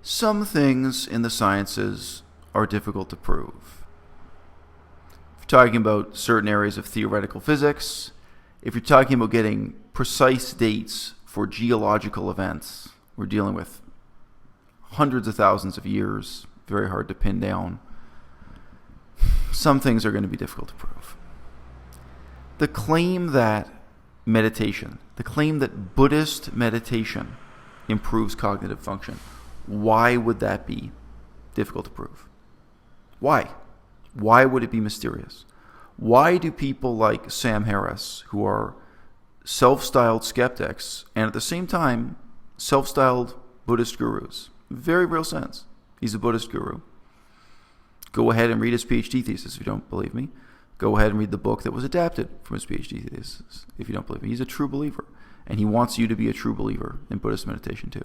Some things in the sciences are difficult to prove. If you're talking about certain areas of theoretical physics, if you're talking about getting precise dates for geological events, we're dealing with hundreds of thousands of years, very hard to pin down. Some things are going to be difficult to prove. The claim that meditation, the claim that Buddhist meditation improves cognitive function, why would that be difficult to prove? Why? Why would it be mysterious? Why do people like Sam Harris, who are self-styled skeptics and at the same time self-styled Buddhist gurus, very real sense, he's a Buddhist guru. Go ahead and read his PhD thesis if you don't believe me. Go ahead and read the book that was adapted from his PhD thesis if you don't believe me. He's a true believer, and he wants you to be a true believer in Buddhist meditation too.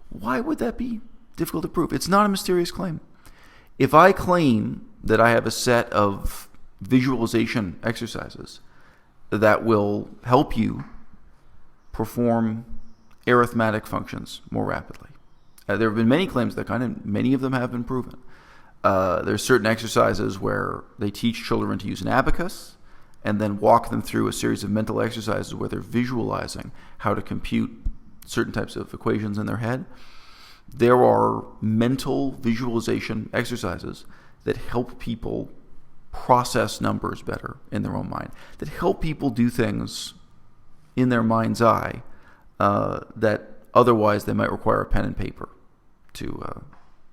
Why would that be difficult to prove? It's not a mysterious claim. If I claim that I have a set of visualization exercises that will help you perform arithmetic functions more rapidly, there have been many claims of that kind, and many of them have been proven. There's certain exercises where they teach children to use an abacus and then walk them through a series of mental exercises where they're visualizing how to compute certain types of equations in their head. There are mental visualization exercises that help people process numbers better in their own mind, that help people do things in their mind's eye that otherwise they might require a pen and paper to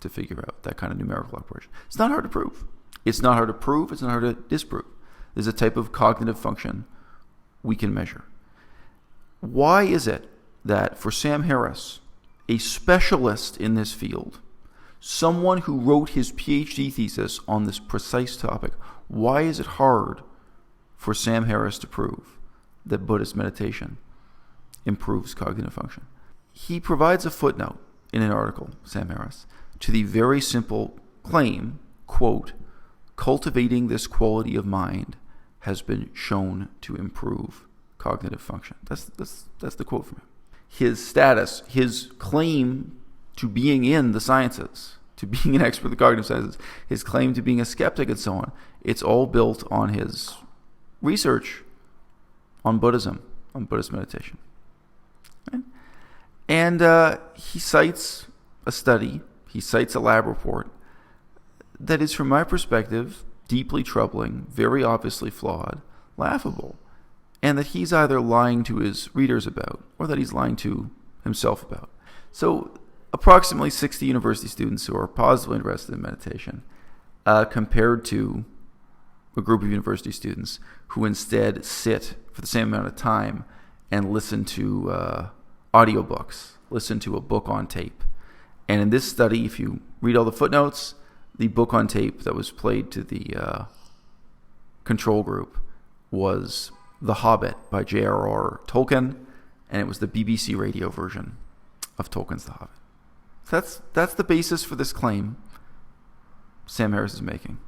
figure out, that kind of numerical operation. It's not hard to prove. It's not hard to prove. It's not hard to disprove. There's a type of cognitive function we can measure. Why is it that for Sam Harris, a specialist in this field, someone who wrote his PhD thesis on this precise topic, why is it hard for Sam Harris to prove that Buddhist meditation improves cognitive function? He provides a footnote in an article, Sam Harris, to the very simple claim, quote, cultivating this quality of mind has been shown to improve cognitive function. That's the quote from him. His status, his claim to being in the sciences, to being an expert in the cognitive sciences, his claim to being a skeptic and so on, it's all built on his research on Buddhism, on Buddhist meditation. Right? And he cites a study, he cites a lab report that is, from my perspective, deeply troubling, very obviously flawed, laughable, and that he's either lying to his readers about or that he's lying to himself about. So approximately 60 university students who are positively interested in meditation compared to a group of university students who instead sit for the same amount of time and listen to audiobooks, listen to a book on tape. And in this study, if you read all the footnotes, the book on tape that was played to the control group was The Hobbit by J.R.R. Tolkien, and it was the BBC radio version of Tolkien's The Hobbit. So that's the basis for this claim Sam Harris is making.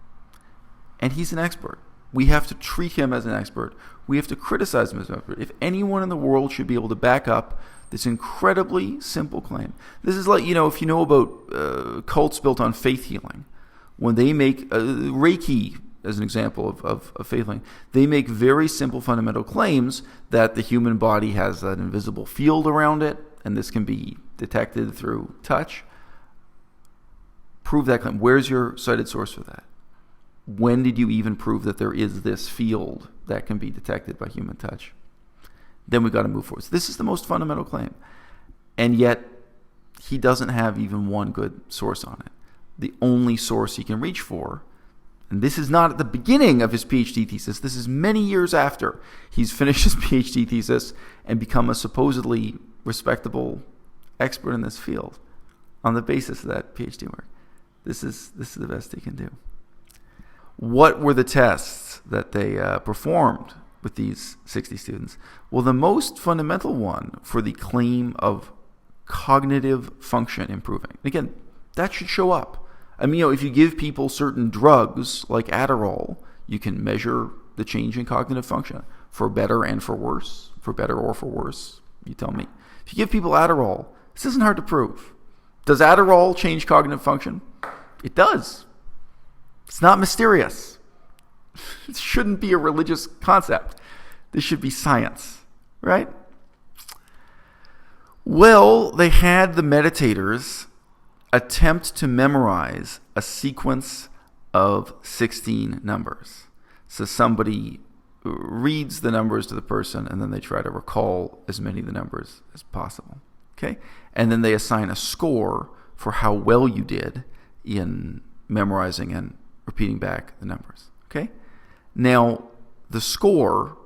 And he's an expert. We have to treat him as an expert. We have to criticize him as an expert. If anyone in the world should be able to back up this incredibly simple claim. This is like, if you know about cults built on faith healing, when they make Reiki as an example of faith healing, they make very simple fundamental claims that the human body has an invisible field around it, and this can be detected through touch. Prove that claim. Where's your cited source for that? When did you even prove that there is this field that can be detected by human touch? Then we got to move forward. So this is the most fundamental claim. And yet, he doesn't have even one good source on it. The only source he can reach for, and this is not at the beginning of his PhD thesis, this is many years after he's finished his PhD thesis and become a supposedly respectable expert in this field on the basis of that PhD work. This is the best he can do. What were the tests that they performed with these 60 students? Well, the most fundamental one for the claim of cognitive function improving. Again, that should show up. I mean, if you give people certain drugs like Adderall, you can measure the change in cognitive function for better and for worse, for better or for worse. You tell me. If you give people Adderall, this isn't hard to prove. Does Adderall change cognitive function? It does. It's not mysterious. It shouldn't be a religious concept. This should be science, right? Well, they had the meditators attempt to memorize a sequence of 16 numbers. So somebody reads the numbers to the person, and then they try to recall as many of the numbers as possible. Okay? And then they assign a score for how well you did in memorizing and repeating back the numbers. Okay? Now, the score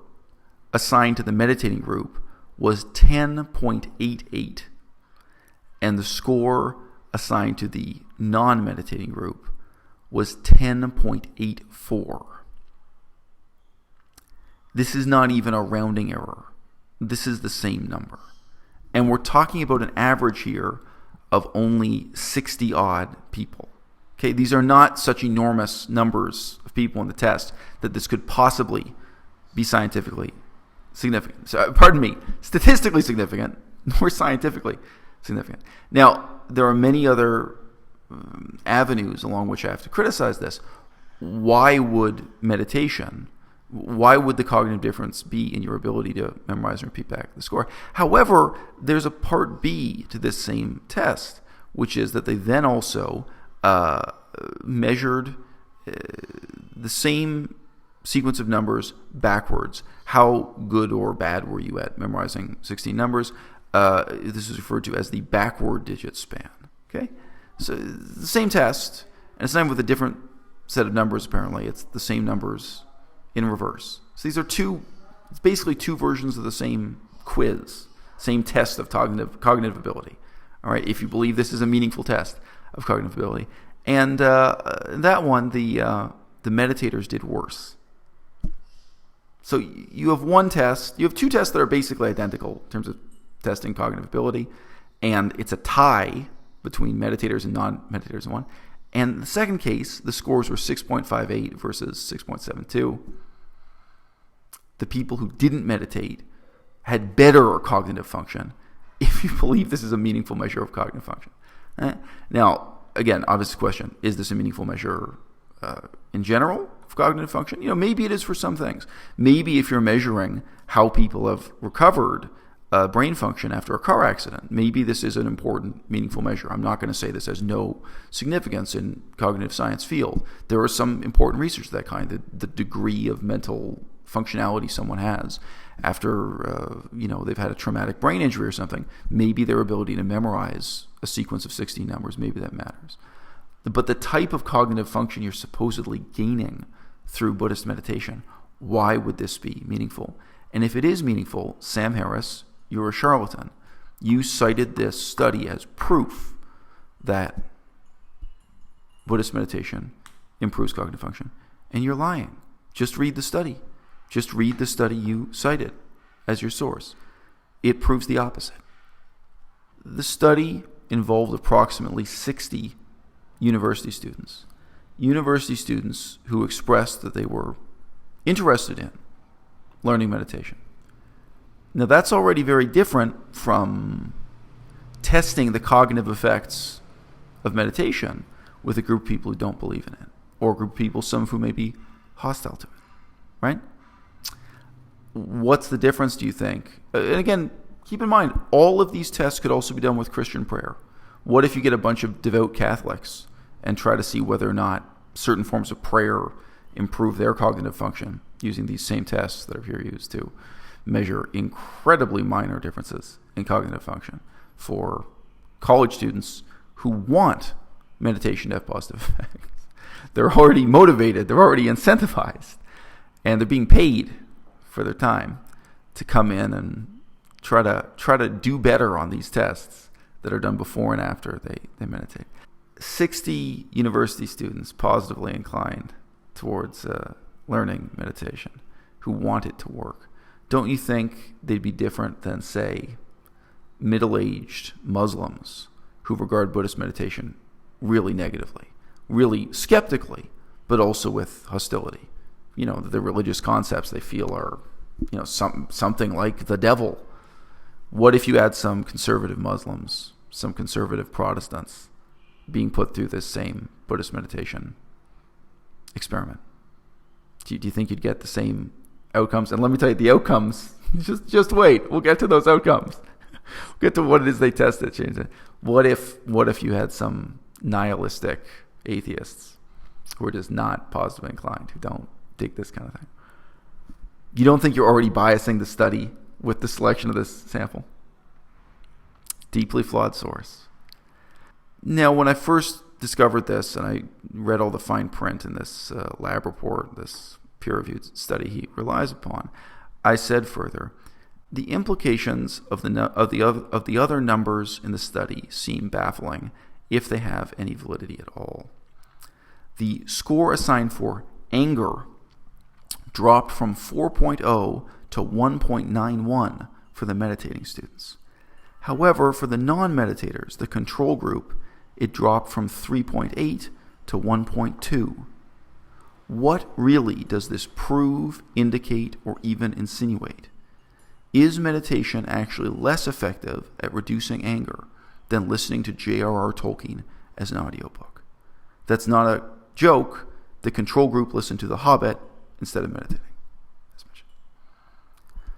assigned to the meditating group was 10.88, and the score assigned to the non-meditating group was 10.84. This is not even a rounding error. This is the same number. And we're talking about an average here of only 60-odd people. Okay, these are not such enormous numbers of people in the test that this could possibly be scientifically significant. So, statistically significant, nor scientifically significant. Now, there are many other avenues along which I have to criticize this. Why would the cognitive difference be in your ability to memorize and repeat back the score? However, there's a part B to this same test, which is that they then also measured the same sequence of numbers backwards. How good or bad were you at memorizing 16 numbers? This is referred to as the backward digit span. Okay, so the same test, and it's not with a different set of numbers. Apparently, it's the same numbers in reverse. So these are it's basically two versions of the same quiz, same test of cognitive ability. All right, if you believe this is a meaningful test of cognitive ability, and that one, the meditators did worse. So you have one test, you have two tests that are basically identical in terms of testing cognitive ability, and it's a tie between meditators and non-meditators in one. And in the second case, the scores were 6.58 versus 6.72. The people who didn't meditate had better cognitive function, if you believe this is a meaningful measure of cognitive function. Now, again, obvious question, is this a meaningful measure in general of cognitive function? Maybe it is for some things. Maybe if you're measuring how people have recovered brain function after a car accident, maybe this is an important, meaningful measure. I'm not going to say this has no significance in cognitive science field. There is some important research of that kind, the degree of mental functionality someone has after they've had a traumatic brain injury or something. Maybe their ability to memorize a sequence of 16 numbers, maybe that matters. But the type of cognitive function you're supposedly gaining through Buddhist meditation, why would this be meaningful? And if it is meaningful, Sam Harris, you're a charlatan. You cited this study as proof that Buddhist meditation improves cognitive function, and you're lying. Just read the study. Just read the study you cited as your source. It proves the opposite. The study involved approximately 60 university students who expressed that they were interested in learning meditation. Now, that's already very different from testing the cognitive effects of meditation with a group of people who don't believe in it, or a group of people, some of whom may be hostile to it, right? What's the difference, do you think? And again, keep in mind, all of these tests could also be done with Christian prayer. What if you get a bunch of devout Catholics and try to see whether or not certain forms of prayer improve their cognitive function using these same tests that are here used to measure incredibly minor differences in cognitive function for college students who want meditation to have positive effects? They're already motivated, they're already incentivized, and they're being paid for their time to come in and try to do better on these tests that are done before and after they meditate. 60 university students positively inclined towards learning meditation who want it to work. Don't you think they'd be different than, say, middle-aged Muslims who regard Buddhist meditation really negatively, really skeptically, but also with hostility? The religious concepts they feel are, something like the devil. What if you had some conservative Muslims some conservative Protestants being put through this same Buddhist meditation experiment? Do you think you'd get the same outcomes? And let me tell you, the outcomes, just wait. We'll get to those outcomes. We'll get to what it is they tested. Change it. What if you had some nihilistic atheists who are just not positively inclined, who don't dig this kind of thing? You don't think you're already biasing the study with the selection of this sample? Deeply flawed source. Now, when I first discovered this and I read all the fine print in this lab report, this peer-reviewed study he relies upon, I said further, the implications of the other numbers in the study seem baffling, if they have any validity at all. The score assigned for anger dropped from 4.0 to 1.91 for the meditating students. However, for the non-meditators, the control group, it dropped from 3.8 to 1.2. What really does this prove, indicate, or even insinuate? Is meditation actually less effective at reducing anger than listening to J.R.R. Tolkien as an audiobook? That's not a joke. The control group listened to The Hobbit instead of meditating.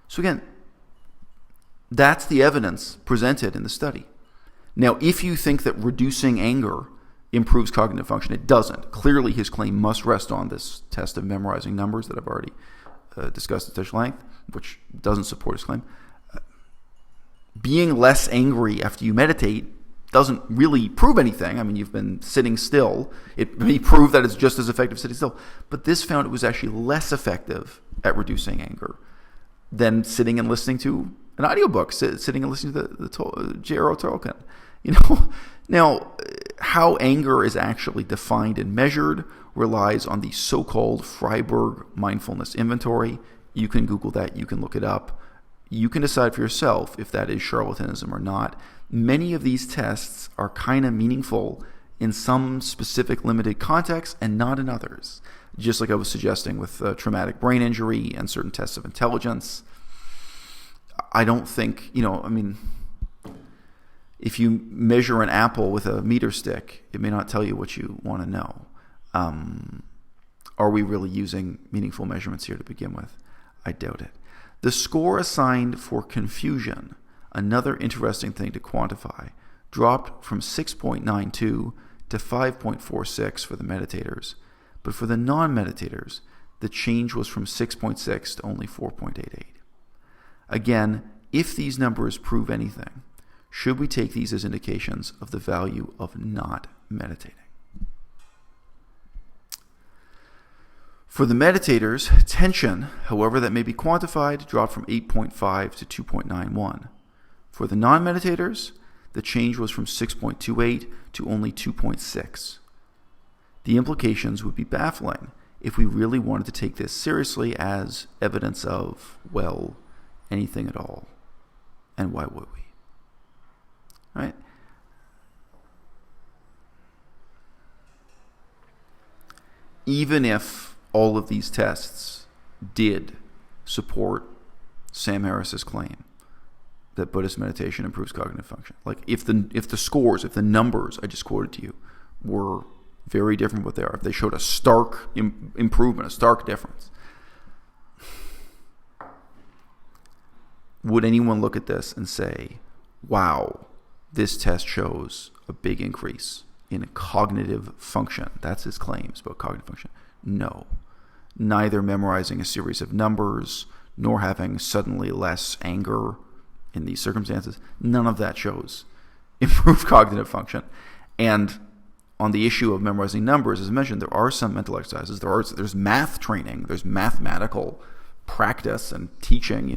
So again, that's the evidence presented in the study. Now, if you think that reducing anger improves cognitive function, it doesn't. Clearly, his claim must rest on this test of memorizing numbers that I've already discussed at such length, which doesn't support his claim. Being less angry after you meditate doesn't really prove anything. I mean, you've been sitting still. It may prove that it's just as effective sitting still. But this found it was actually less effective at reducing anger than sitting and listening to an audiobook, sitting and listening to the J.R.R. Tolkien. Now, how anger is actually defined and measured relies on the so-called Freiburg Mindfulness Inventory. You can Google that. You can look it up. You can decide for yourself if that is charlatanism or not. Many of these tests are kind of meaningful in some specific limited contexts and not in others. Just like I was suggesting with traumatic brain injury and certain tests of intelligence. I don't think, if you measure an apple with a meter stick, it may not tell you what you want to know. Are we really using meaningful measurements here to begin with? I doubt it. The score assigned for confusion, another interesting thing to quantify, dropped from 6.92 to 5.46 for the meditators. But for the non-meditators, the change was from 6.6 to only 4.88. Again, if these numbers prove anything, should we take these as indications of the value of not meditating? For the meditators, tension, however that may be quantified, dropped from 8.5 to 2.91. For the non-meditators, the change was from 6.28 to only 2.6. The implications would be baffling if we really wanted to take this seriously as evidence of, well, anything at all. And why would we? Right? Even if all of these tests did support Sam Harris's claim that Buddhist meditation improves cognitive function, like if the scores, if the numbers I just quoted to you were very different from what they are, if they showed a stark improvement, a stark difference, would anyone look at this and say, wow, this test shows a big increase in cognitive function? That's his claims about cognitive function. No. Neither memorizing a series of numbers nor having suddenly less anger in these circumstances, none of that shows improved cognitive function. And on the issue of memorizing numbers, as I mentioned, there are some mental exercises. There's math training. There's mathematical practice and teaching.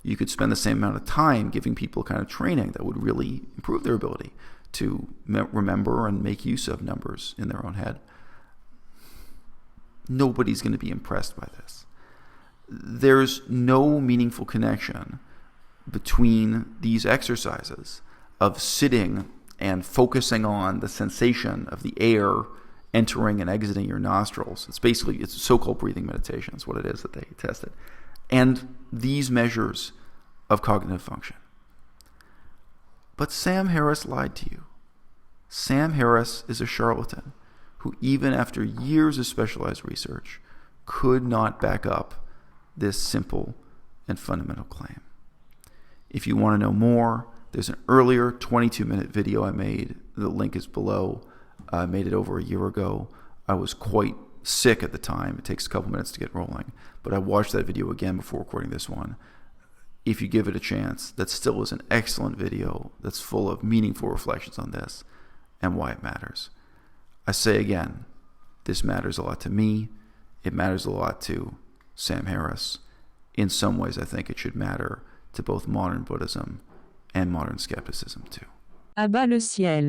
You could spend the same amount of time giving people kind of training that would really improve their ability to remember and make use of numbers in their own head. Nobody's going to be impressed by this. There's no meaningful connection between these exercises of sitting and focusing on the sensation of the air entering and exiting your nostrils. It's so-called breathing meditation. It's what it is that they tested. And these measures of cognitive function. But Sam Harris lied to you. Sam Harris is a charlatan who, even after years of specialized research, could not back up this simple and fundamental claim. If you want to know more, there's an earlier 22-minute video I made. The link is below. I made it over a year ago. I was quite sick at the time. It takes a couple minutes to get rolling. But I watched that video again before recording this one. If you give it a chance, that still is an excellent video that's full of meaningful reflections on this and why it matters. I say again, this matters a lot to me. It matters a lot to Sam Harris. In some ways, I think it should matter to both modern Buddhism and modern skepticism too. À-bas-le-ciel.